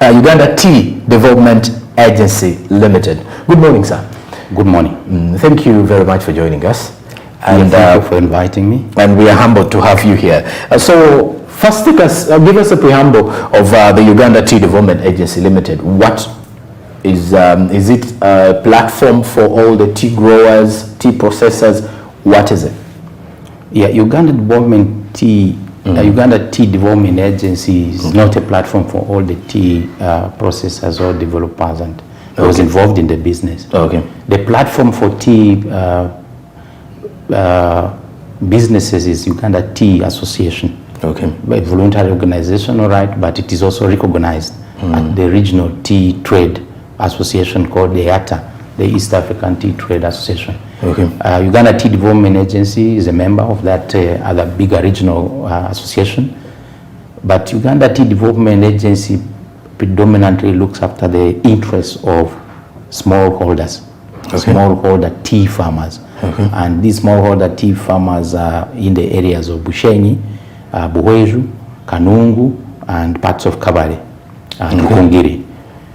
Uganda Tea Development Agency Limited. Good morning, sir. Good morning. Thank you very much for joining us. And thank you for inviting me. And we are humbled to have you here. So first, give us a preamble of the Uganda Tea Development Agency Limited. What is it a platform for all the tea growers, tea processors? What is it? Yeah, Uganda Tea Development Agency is not a platform for all the tea processors or developers and those involved in the business. Okay. The platform for tea businesses is Uganda Tea Association. Okay. A voluntary organization, all right, but it is also recognized at the regional tea trade association called the EATA, the East African Tea Trade Association. Okay. Uganda Tea Development Agency is a member of that other bigger regional association. But Uganda Tea Development Agency predominantly looks after the interests of smallholders, smallholder tea farmers. Okay. And these smallholder tea farmers are in the areas of Bushenyi, Buhweju, Kanungu, and parts of Kabale and Rukungiri.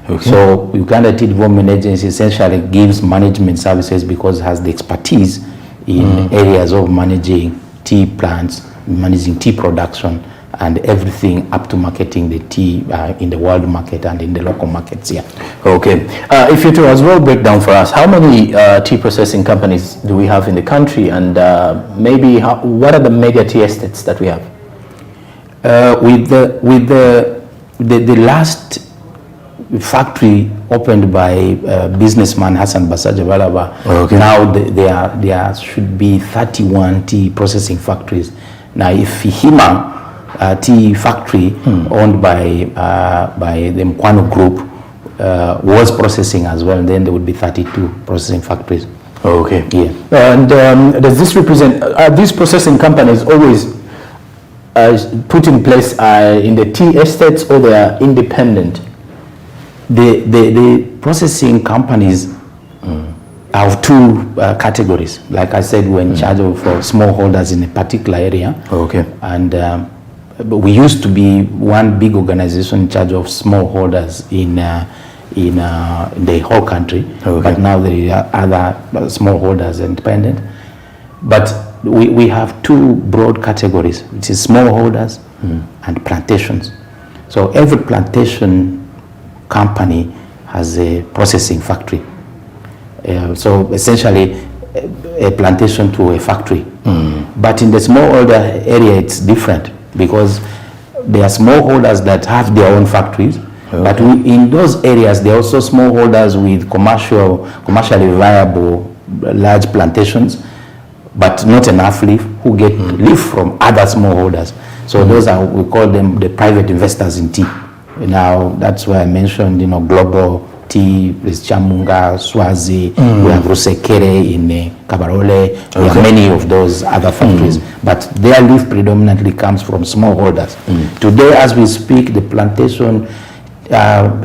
Okay. So Uganda Tea Development Agency essentially gives management services because it has the expertise in areas of managing tea plants, managing tea production, and everything up to marketing the tea in the world market and in the local markets here. Okay. If you to as well break down for us, how many tea processing companies do we have in the country, and maybe what are the mega tea estates that we have? With the last factory opened by businessman Hassan Basaja Balaba. Okay. Now there should be 31 tea processing factories. Now if Hima tea factory owned by the Mkwano group was processing as well, then there would be 32 processing factories. Okay. Yeah. And does this represent, are these processing companies always put in place in the tea estates, or they are independent? The processing companies have two categories. Like I said, we're in charge of smallholders in a particular area. Okay. And we used to be one big organization in charge of smallholders in the whole country. Okay. But now there are other smallholders independent. But we have two broad categories, which is smallholders and plantations. So every plantation company has a processing factory. So essentially a plantation to a factory. But in the smallholder area it's different, because there are smallholders that have their own factories. Okay. But in those areas there are also smallholders with commercially viable large plantations, but not enough leaf, who get leaf from other smallholders. So those are, we call them the private investors in tea. Now that's why I mentioned, Global Tea, there's Chamunga, Swazi, we have Rusekere in Kabarole, we have many of those other factories, but their leaf predominantly comes from smallholders. Today, as we speak, the plantation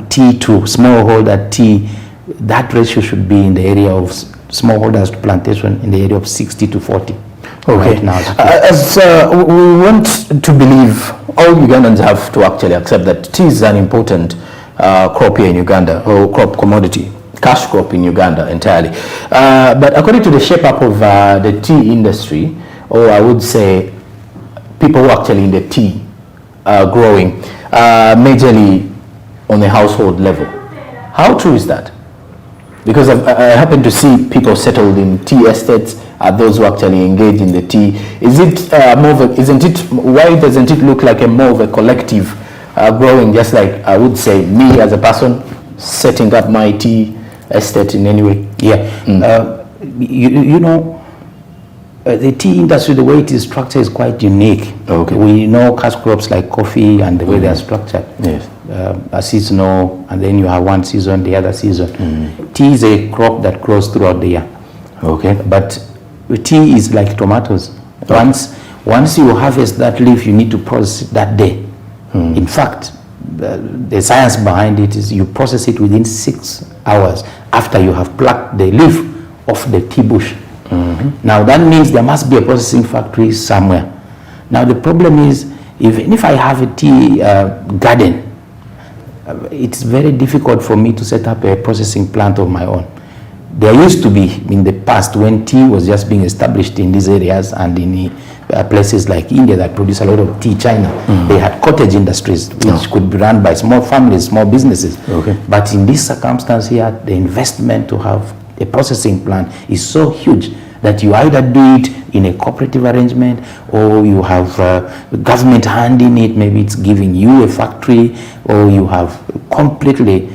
tea to smallholder tea, that ratio should be in the area of smallholders to plantation in the area of 60 to 40. Okay. Right now. As we want to believe, all Ugandans have to actually accept that tea is an important crop here in Uganda, or crop commodity, cash crop in Uganda entirely. But according to the shape up of the tea industry, or I would say people who are actually in the tea growing, majorly on the household level, how true is that? Because I happen to see people settled in tea estates, those who actually engage in the tea. Is it why doesn't it look like more of a collective growing, just like I would say me as a person setting up my tea estate in any way? Yeah. The tea industry, the way it is structured is quite unique. Okay. We know cash crops like coffee and the way they are structured. Yes. A seasonal, and then you have one season, the other season. Tea is a crop that grows throughout the year. Okay. But tea is like tomatoes. Okay. Once you harvest that leaf, you need to process it that day. In fact, the science behind it is you process it within 6 hours after you have plucked the leaf off the tea bush. Now that means there must be a processing factory somewhere. Now the problem is, even if I have a tea garden, it's very difficult for me to set up a processing plant of my own. There used to be in the past when tea was just being established in these areas and in places like India that produce a lot of tea, China, they had cottage industries which could be run by small families, small businesses. Okay. But in this circumstance here, the investment to have a processing plant is so huge that you either do it in a cooperative arrangement or you have government hand in it, maybe it's giving you a factory, or you have completely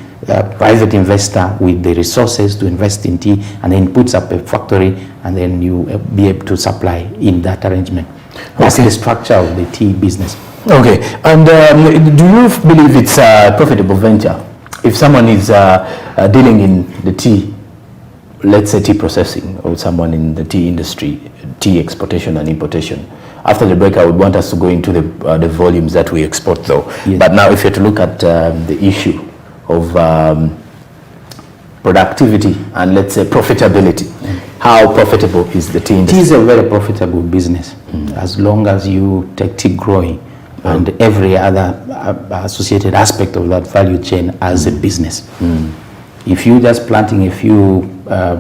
private investor with the resources to invest in tea and then puts up a factory and then you be able to supply in that arrangement. That's the structure of the tea business. Okay, and do you believe it's a profitable venture if someone is dealing in the tea, let's say tea processing, or someone in the tea industry, tea exportation and importation? After the break, I would want us to go into the volumes that we export though. Yes. But now if you're to look at the issue of productivity and let's say profitability, how profitable is the tea industry? Tea is a very profitable business as long as you take tea growing and every other associated aspect of that value chain as a business. If you're just planting a few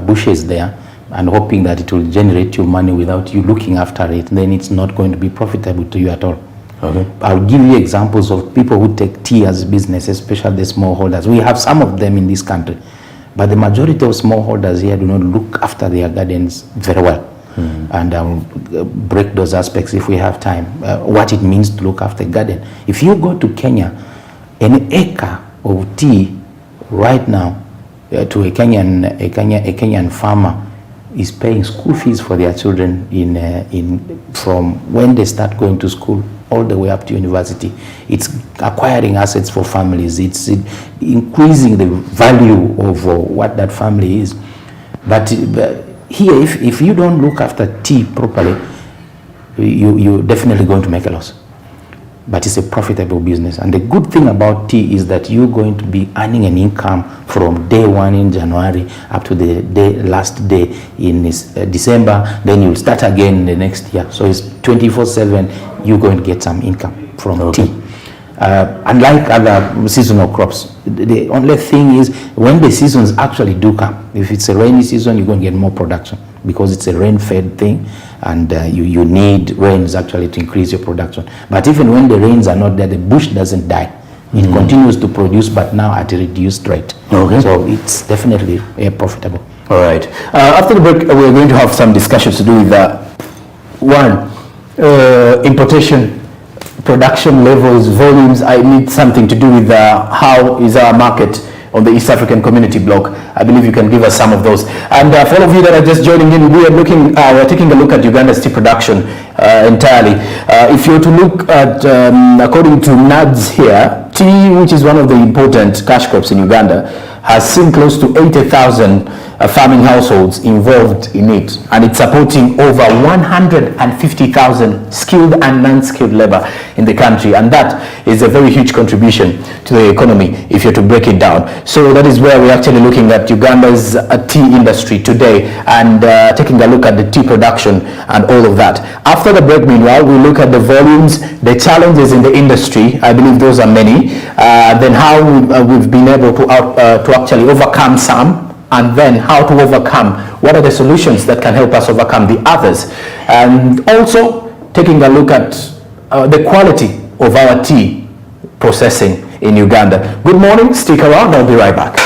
bushes there and hoping that it will generate you money without you looking after it, then it's not going to be profitable to you at all. Okay. I'll give you examples of people who take tea as business, especially the smallholders. We have some of them in this country, but the majority of smallholders here do not look after their gardens very well. And I'll break those aspects if we have time, what it means to look after a garden. If you go to Kenya, an acre of tea right now to a Kenyan farmer is paying school fees for their children from when they start going to school all the way up to university. It's acquiring assets for families. It's increasing the value of what that family is. But here, if you don't look after tea properly, you're definitely going to make a loss. But it's a profitable business. And the good thing about tea is that you're going to be earning an income from day one in January up to the last day in December. Then you'll start again in the next year. So it's 24/7, you're going to get some income from tea. Unlike other seasonal crops, the only thing is when the seasons actually do come, if it's a rainy season, you're going to get more production because it's a rain-fed thing, and you need rains actually to increase your production. But even when the rains are not there, the bush doesn't die. It continues to produce, but now at a reduced rate. Okay. So it's definitely profitable. All right. After the break, we're going to have some discussions to do with importation, production levels, volumes. I need something to do with how is our market on the East African Community Bloc. I believe you can give us some of those. And for all of you that are just joining in, we're taking a look at Uganda's tea production entirely. If you're to look at, according to NADS here, tea, which is one of the important cash crops in Uganda, has seen close to 80,000 farming households involved in it, and it's supporting over 150,000 skilled and non-skilled labor in the country, and that is a very huge contribution to the economy if you're to break it down. So that is where we're actually looking at Uganda's tea industry today and taking a look at the tea production and all of that. After the break, meanwhile, we look at the volumes, the challenges in the industry. I believe those are many. Then how we've been able to actually overcome some, and then how to overcome, what are the solutions that can help us overcome the others, and also taking a look at the quality of our tea processing in Uganda. Good morning, stick around, I'll be right back.